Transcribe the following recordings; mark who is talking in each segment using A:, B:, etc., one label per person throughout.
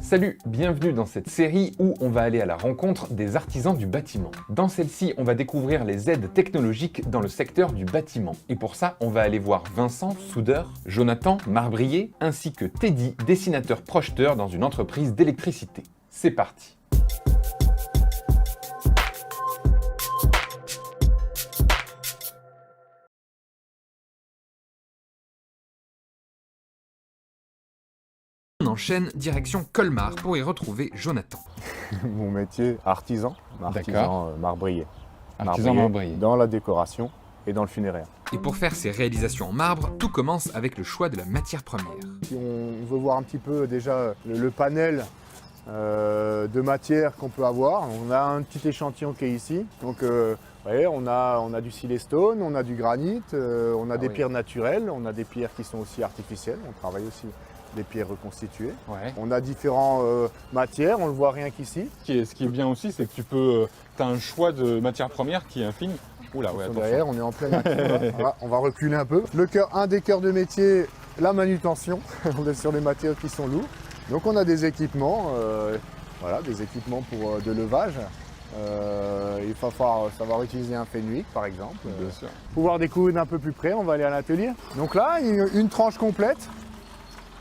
A: Salut, bienvenue dans cette série où on va aller à la rencontre des artisans du bâtiment. Dans celle-ci, on va découvrir les aides technologiques dans le secteur du bâtiment. Et pour ça, on va aller voir Vincent, soudeur, Jonathan, marbrier, ainsi que Teddy, dessinateur projeteur dans une entreprise d'électricité. C'est parti. On enchaîne direction Colmar pour y retrouver Jonathan.
B: Mon métier, artisan marbrier.
A: Artisan marbrier.
B: Dans la décoration et dans le funéraire.
A: Et pour faire ces réalisations en marbre, tout commence avec le choix de la matière première.
B: Si on veut voir un petit peu déjà le panel de matière qu'on peut avoir, on a un petit échantillon qui est ici. Donc vous voyez, on a du silestone, on a du granit, on a des pierres naturelles, on a des pierres qui sont aussi artificielles, on travaille aussi des pierres reconstituées.
A: Ouais.
B: On a différentes matières, on le voit rien qu'ici.
C: Ce qui est bien aussi, c'est que tu as un choix de matière première qui est infini. Oula, ouais, attention.
B: Derrière, on est en pleine activité. Voilà, on va reculer un peu. Un des cœurs de métier, la manutention. On est sur les matières qui sont lourdes. Donc on a des équipements, des équipements pour de levage. Il va falloir savoir utiliser un Fenwick par exemple.
C: Bien sûr.
B: Pouvoir découdre un peu plus près, on va aller à l'atelier. Donc là, une tranche complète.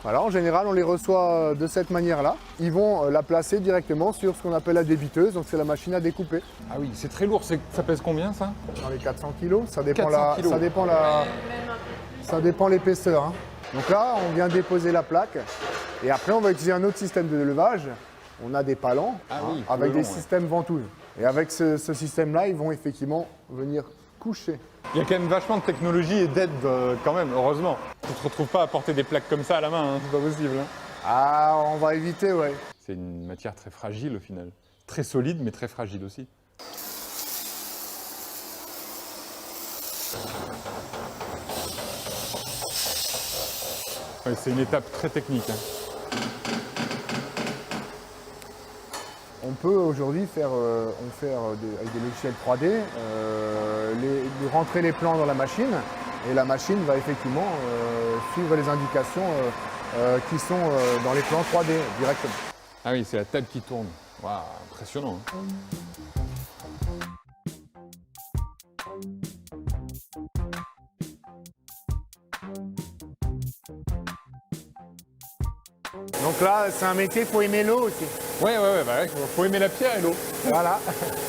B: Voilà, en général, on les reçoit de cette manière-là. Ils vont la placer directement sur ce qu'on appelle la débiteuse, donc c'est la machine à découper.
C: Ah oui, c'est très lourd. Ça pèse combien ça?
B: Dans les 400 kg, ça dépend
C: 400 kilos.
B: ça dépend l'épaisseur. Hein. Donc là, on vient déposer la plaque et après, on va utiliser un autre système de levage. On a des palans avec des systèmes ventouses. Et avec ce système-là, ils vont effectivement venir coucher.
C: Il y a quand même vachement de technologie et d'aide quand même, heureusement. Tu ne te retrouves pas à porter des plaques comme ça à la main, hein, c'est pas possible. Hein.
B: Ah, on va éviter, ouais.
C: C'est une matière très fragile au final. Très solide, mais très fragile aussi. Ouais, c'est une étape très technique. Hein.
B: On peut aujourd'hui faire, avec des logiciels 3D, rentrer les plans dans la machine et la machine va effectivement suivre les indications qui sont dans les plans 3D directement.
C: Ah oui, c'est la table qui tourne. Waouh, impressionnant. Hein.
B: Donc là, c'est un métier, il faut aimer l'eau aussi.
C: Ouais, faut aimer la pierre et l'eau.
B: Voilà,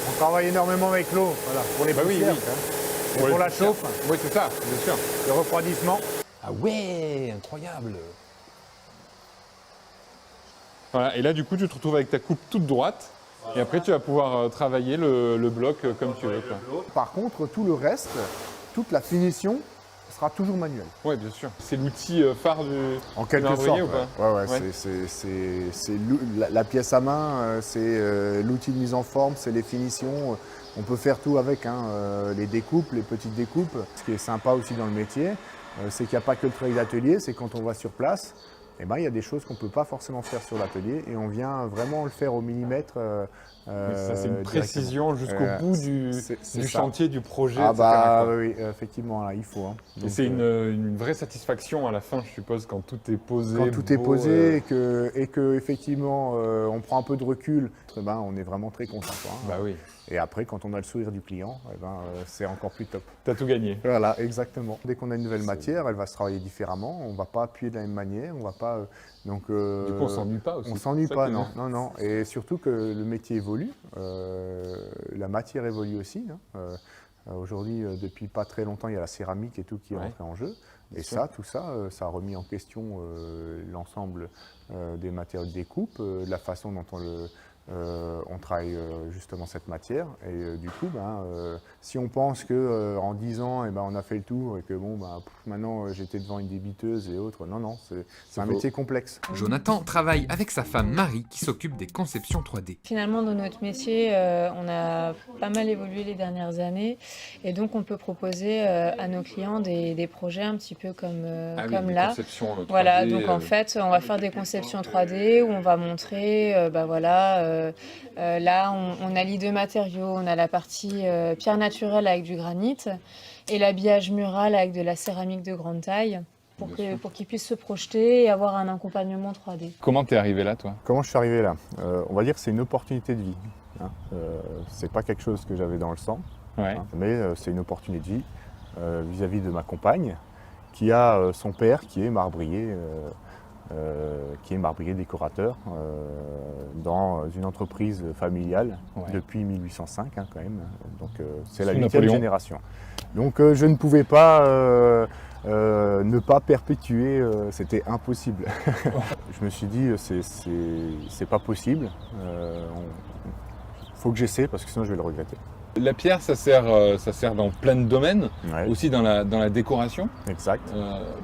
B: on travaille énormément avec l'eau, voilà, pour les poussières,
C: oui.
B: Et pour la chauffe,
C: Oui, c'est ça, bien sûr.
B: le refroidissement.
A: Ah ouais, incroyable.
C: Voilà, et là, du coup, tu te retrouves avec ta coupe toute droite. Et après, tu vas pouvoir travailler le bloc comme tu veux. Quoi.
B: Par contre, tout le reste, toute la finition sera toujours manuelle.
C: Oui, bien sûr. C'est l'outil phare du
B: En quelque
C: marbrier
B: sorte,
C: ou pas?
B: ouais. C'est la pièce à main, c'est l'outil de mise en forme, c'est les finitions. On peut faire tout avec, hein, les découpes, les petites découpes. Ce qui est sympa aussi dans le métier, c'est qu'il n'y a pas que le travail d'atelier, c'est quand on va sur place, il y a des choses qu'on ne peut pas forcément faire sur l'atelier et on vient vraiment le faire au millimètre.
C: Ça, c'est une précision jusqu'au bout du chantier, du projet.
B: Ah bah
C: etc.
B: oui, effectivement, là, il faut. Hein.
C: Et c'est une vraie satisfaction à la fin, je suppose, quand tout est posé.
B: Quand tout est posé et que effectivement on prend un peu de recul, on est vraiment très content. Quoi, hein.
C: Bah oui.
B: Et après, quand on a le sourire du client, c'est encore plus top.
C: T'as tout gagné.
B: Voilà, exactement. Dès qu'on a une nouvelle matière, elle va se travailler différemment. On ne va pas appuyer de la même manière. On va pas.
C: Du coup, on s'ennuie pas aussi.
B: On s'ennuie pas, non. Et surtout que le métier évolue, la matière évolue aussi. Hein. Aujourd'hui, depuis pas très longtemps, il y a la céramique et tout qui est entré en jeu. Et tout ça, ça a remis en question l'ensemble des matériaux de découpe, la façon dont on travaille justement cette matière et du coup si on pense que en 10 ans on a fait le tour et que maintenant j'étais devant une débiteuse et autres, non, c'est un métier complexe.
A: Jonathan travaille avec sa femme Marie qui s'occupe des conceptions 3D.
D: Finalement dans notre métier on a pas mal évolué les dernières années et donc on peut proposer à nos clients des projets un petit peu comme là.
C: 3D,
D: voilà, donc en fait on va faire des conceptions 3D où on va montrer là, on allie deux matériaux. On a la partie pierre naturelle avec du granit et l'habillage mural avec de la céramique de grande taille. pour qu'ils puissent se projeter et avoir un accompagnement 3D.
C: Comment t'es arrivé là, toi?
B: Comment je suis arrivé là? On va dire que c'est une opportunité de vie. Hein. C'est pas quelque chose que j'avais dans le sang,
C: Ouais.
B: hein, mais c'est une opportunité de vie vis-à-vis de ma compagne, qui a son père qui est marbrier décorateur dans une entreprise familiale depuis 1805 hein, quand même. Donc c'est la 8e génération. Donc je ne pouvais pas ne pas perpétuer, c'était impossible. Je me suis dit c'est pas possible. Faut que j'essaie parce que sinon je vais le regretter.
C: La pierre, ça sert dans plein de domaines, aussi dans la décoration.
B: Exact.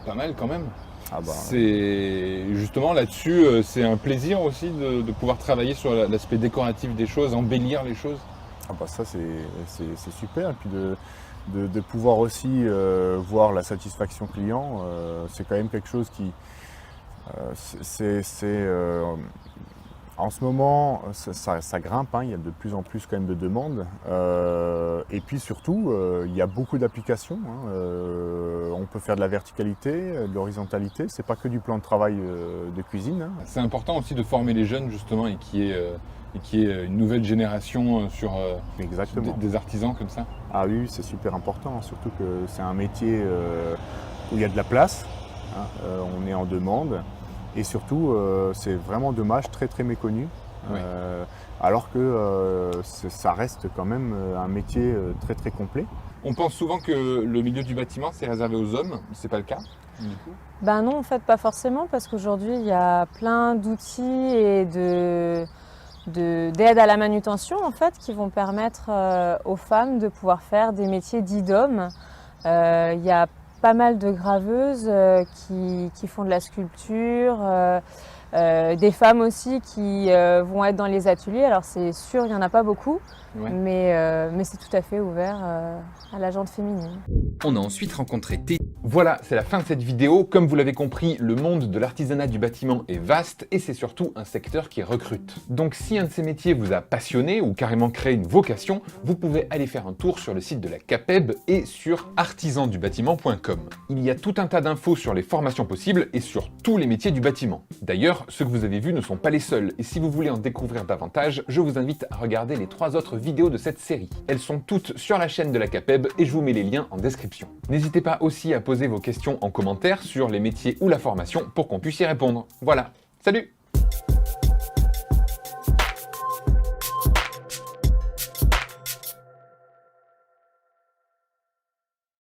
C: Pas mal quand même.
B: Ah bah,
C: c'est justement là-dessus, c'est un plaisir aussi de pouvoir travailler sur l'aspect décoratif des choses, embellir les choses.
B: Ah bah ça c'est super. Et puis de pouvoir aussi voir la satisfaction client, c'est quand même quelque chose qui en ce moment, ça grimpe, hein, il y a de plus en plus quand même de demandes. Et puis surtout, il y a beaucoup d'applications. Hein, on peut faire de la verticalité, de l'horizontalité. C'est pas que du plan de travail de cuisine. Hein.
C: C'est important aussi de former les jeunes justement et qu'il y ait une nouvelle génération sur des artisans comme ça.
B: Ah oui, c'est super important. Surtout que c'est un métier où il y a de la place. Hein, on est en demande. Et surtout, c'est vraiment dommage, très très méconnu, alors que ça reste quand même un métier très très complet.
C: On pense souvent que le milieu du bâtiment c'est réservé aux hommes, c'est pas le cas du coup?
D: Ben non, en fait, pas forcément, parce qu'aujourd'hui, il y a plein d'outils et d'aide à la manutention, en fait, qui vont permettre aux femmes de pouvoir faire des métiers dits d'hommes. Il y a pas mal de graveuses qui font de la sculpture, des femmes aussi qui vont être dans les ateliers. Alors c'est sûr, il n'y en a pas beaucoup, mais c'est tout à fait ouvert à la gente féminine.
A: On a ensuite rencontré T. Voilà, c'est la fin de cette vidéo. Comme vous l'avez compris, le monde de l'artisanat du bâtiment est vaste et c'est surtout un secteur qui recrute. Donc si un de ces métiers vous a passionné ou carrément créé une vocation, vous pouvez aller faire un tour sur le site de la CAPEB et sur artisandubâtiment.com. Il y a tout un tas d'infos sur les formations possibles et sur tous les métiers du bâtiment. D'ailleurs, ceux que vous avez vus ne sont pas les seuls et si vous voulez en découvrir davantage, je vous invite à regarder les 3 autres vidéos de cette série. Elles sont toutes sur la chaîne de la CAPEB et je vous mets les liens en description. N'hésitez pas aussi à poser vos questions en commentaire sur les métiers ou la formation pour qu'on puisse y répondre. Voilà, salut!